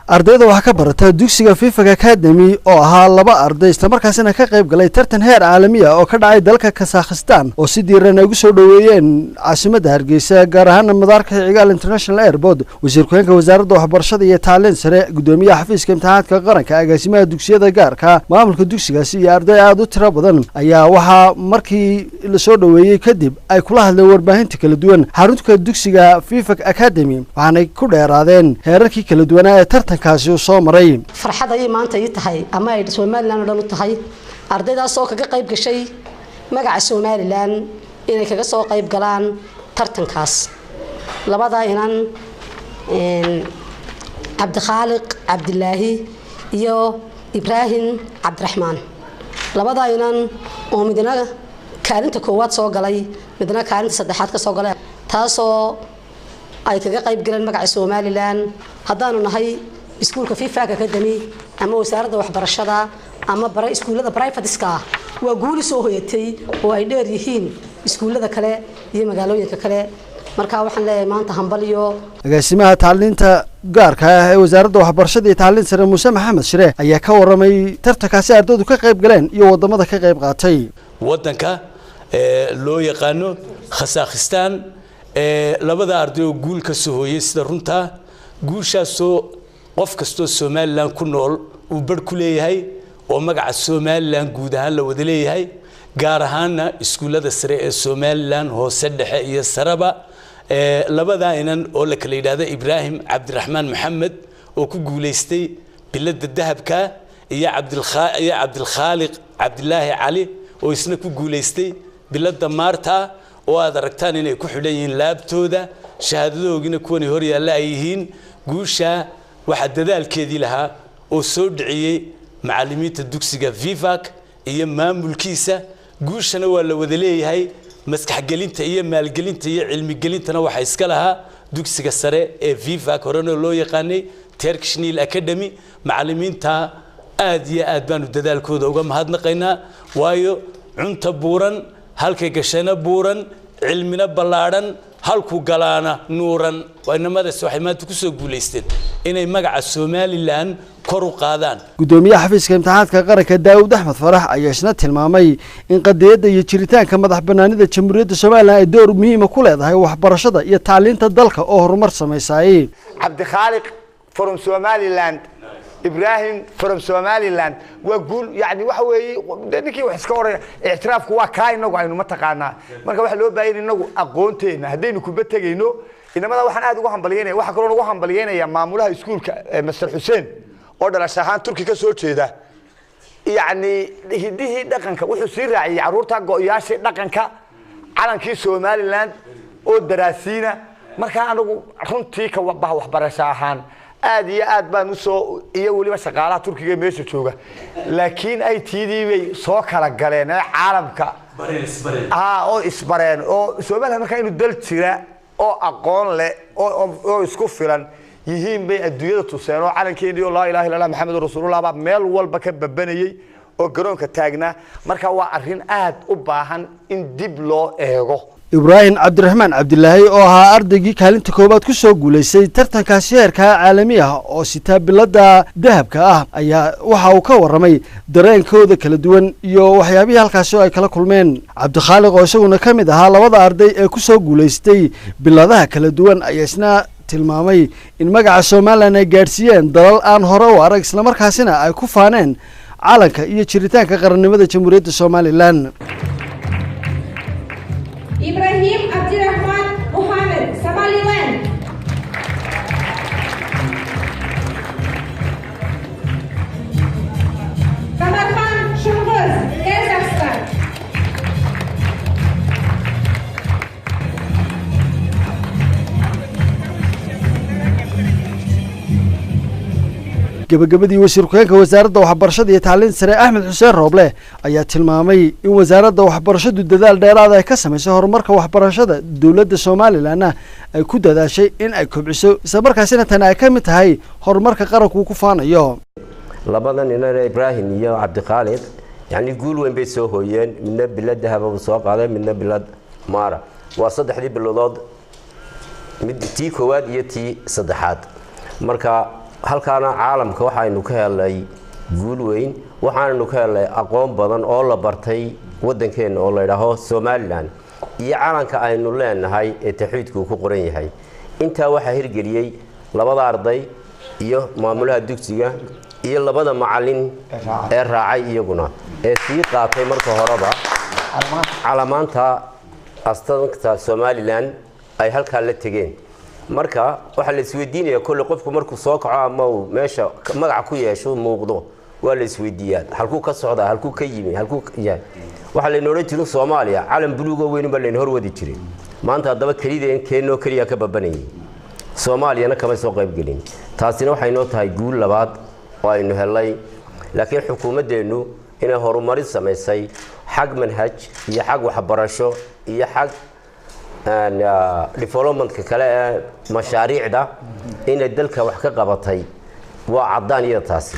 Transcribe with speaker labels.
Speaker 1: ardayda waxa ka barata dugsiga FIFA Academy oo ahaa laba arday isla markaasina ka qayb galay tartan heer caalami ah oo ka dhacay dalka Kazakhstan oo si diiran ugu soo dhaweeyeen caasimadda Hargeysa gaar ahaan madaarka Cigaal International Airport wasiir ku-xigeenka wasaaradda waxbarashada iyo tacliinta sare gudoomiyaha xafiiska imtixaanaadka qaranka agaasimaha dugsiyada gaarka maamulka dugsigaasi iyo arday aad u tiro badan ayaa waxa markii la soo dhaweeyay kadib ay kula hadleen warbaahinta kala duwan xarunta dugsiga FIFA Academy waxaana ku dheeraadeen heerarkii kala duwan ee kaasi soo maray
Speaker 2: farxad ay maanta ay tahay ama ay Soomaaliland dhan u tahay ardaydaas oo kaga qayb gashay magaca Soomaaliland inay kaga soo qayb galaan tartankaas labada inan Cabdikhaliq Cabdilaahi iyo Ibrahim Cabdiraxmaan labada inan oo midna kaalinta koowaad soo galay midna kaalinta saddexaad ka soo galay taasoo ay kaga qayb galeen magaca Soomaaliland haddaanu nahay iskuulka FIFA Academy ama wasaaradda waxbarashada ama iskuulada private-ka waa guul soo hoyatay oo ay dheer yihiin iskuulada kale iyo magaalooyinka kale marka waxaan leeyahay maanta hambaliyo
Speaker 1: agaasimaha tacliinta gaarka ah ee wasaaradda waxbarashada iyo tacliinta sare Muuse Maxamed Shire ayaa ka waramay tartankaasi ardaydu ka qayb galeen iyo wadamada ka qayb qaatay
Speaker 3: wadanka loo yaqaano Kazakhstan labada arday oo guul ka soo hooyay sida runta guushaasoo qof kastoo Soomaaliland ku nool uu bar ku leeyahay oo magaca Soomaaliland guud ahaan la wada leeyahay gaar ahaanna iskuulada sare ee Soomaaliland hoose dhexe iyo saraba labada inan oo la kala yiraahdo Ibrahim Cabdiraxmaan Maxamed oo ku guuleystay bilada dahabka iyo Cabdikhaliq Cabdilaahi Cali oo isna ku guuleystay bilada Maarta oo aad aragtaan inay ku xidhan yihiin laabtooda shahaadadoogina kuwan hor yaalla ay yihiin guusha waxa dadaalkeedii lahaa oo soo dhiciyay macallimiinta dugsiga FIFA iyo maamulkiisa guushana waa la wada leeyahay maskax gelinta iyo maalgelinta iyo cilmi gelintana waxa iska lahaa dugsiga sare ee FIFA horena loo yaqaanay Turkish Nile Academy macallimiinta aad iyo aad baanu dadaalkooda uga mahadnaqaynaa waayo cunta buuran halkay gashana buuran cilmina ballaaran halku galaana nuuran waynamadaas waxay maanta ku soo guuleysteen inay magaca Soomaaliland kor u qaadaan
Speaker 1: gudoomiyaha xafiiska imtixaanaadka qaranka Daawud Axmed Farax ayaa isna tilmaamay in qadiyada iyo jiritaanka madax banaanida Jamhuuriyadda Soomaaliland ay door muhiim ah ku leedahay waxbarashada iyo tacliinta dalka oo horumar sameysay
Speaker 4: Cabdikhaliq from Somaliland Ibrahim from Somaliland وأقول يعني وحوي دنيكي وحسكورة اعتراف كوا كاين نوع إنه ما تقانا ما كوا حلو باين إنه أقونتين هدين كوبتة إنه إنما ده وحنا هذا وهم بليانة وحكرون وهم بليانة يا معمولها سكول مستر حسين أردنا الشهان تركي كسر شيء ده يعني هديه دقنك وحسير رعي عرورتها قياس دقنك على كيس سوماليلاند أو دراسينا ما كانوا خنتي كوبها وحبر الشهان aad iyo aad baan u soo iyo waliba shaqaalaha Turkiga meesha jooga laakiin ay tiidii soo kala galeen caalamka oo isbareen oo Soomaaliya marka inuu dal jira oo aqoon leh oo isku filan yihiin bay adduunyada tuseen oo calankeedii oo laa ilaaha illa Muhammad rasuulullah baa meel walba ka babanayay oo garoonka taagna marka waa arrin aad u baahan in dib loo eego
Speaker 1: Ibrahim Cabdiraxmaan Cabdilaahi oo ahaa ardaygii kaalinta koobaad ku soo guuleystay tartankaasi heerka caalami ah oo sita bilada dahabka ah ayaa waxa uu ka waramay dareenkooda kala duwan iyo waxyaabaha halkaas ay kala kulmeen Cabdikhaliq oo isaguna kamid ahaa labada arday ee ku soo guuleystay biladaha kala duwan ayaa isna tilmaamay in magaca Soomaaliland ay gaarsiiyeen dalal aan hore u arag isla markaasina ay ku faaneen calanka iyo jiritaanka qarannimada Jamhuuriyadda Soomaaliland
Speaker 5: Ibrahim Abdirahman Mohamed, Somaliland. Kamarhan Shunguz, Kazakhstan.
Speaker 1: gabagabadii wasiir ku-xigeenka wasaaradda waxbarashada iyo tacliinta sare Axmed Xuseen Rooble ayaa tilmaamay in wasaaradda waxbarashadu dadaal dheeraad ah ka sameysay horumarka waxbarashada dawladda Soomaaliland ay ku dadaashay in ay kobciso isla markaasina tan ay ka mid tahay horumarka qaranku ku faanayo
Speaker 6: labadan inay Ibrahim iyo Cabdikhaliq yani guul weyn bay soo hooyeen midna bilad dahab soo qaaday midna bilad maara waa saddexdii bilood mid tii koowaad iyo tii saddexaad marka halkaana caalamka waxaynu ka helay guul weyn waxaanu ka helay aqoon badan oo la bartay wadankeena oo la yiraahdo Somaliland iyo calanka aynu leenahay ee taxwiidku ku qoran yahay inta waxa hirgeliyay labada arday iyo maamulaha dugsiga iyo labada macallin ee raacay iyaguna ee sii qaatay marka horeba calamaanta astaanka Somaliland ay halka la tageen marka waxa la isweydiinaya kulli qofku markuu soo kaco ama uu meesha magac ku yeesho muuqdo waa la isweydiiyaa halku ka socda halku ka yimi halku yahay waxa la nooran jiray Soomaaliya calan buluuga weyn baa la hor wadi jiray maanta daba kaliya keenno kaliya ka babanayay Soomaaliyana kama soo qayb gelin taasina waxay noo tahay guul labaad oo aynu helay laakiin xukuumadeenu inay horumarin sameysay xaq manhaj iyo xaq waxbarasho iyo xaq development kale mashaariicda inay dalka wax ka qabatay waa cadaan iyo taasi